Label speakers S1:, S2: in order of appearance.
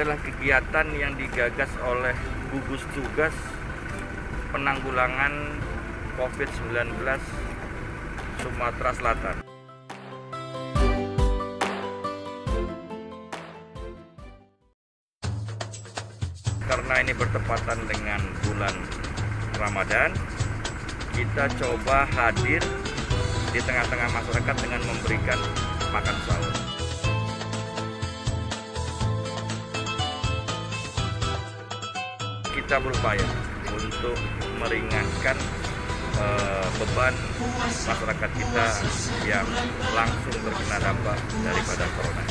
S1: adalah kegiatan yang digagas oleh gugus tugas penanggulangan COVID-19 Sumatera Selatan. Karena ini bertepatan dengan bulan Ramadan, kita coba hadir di tengah-tengah masyarakat dengan memberikan makan sahur. Kita berupaya untuk meringankan beban masyarakat kita yang langsung terkena dampak daripada corona.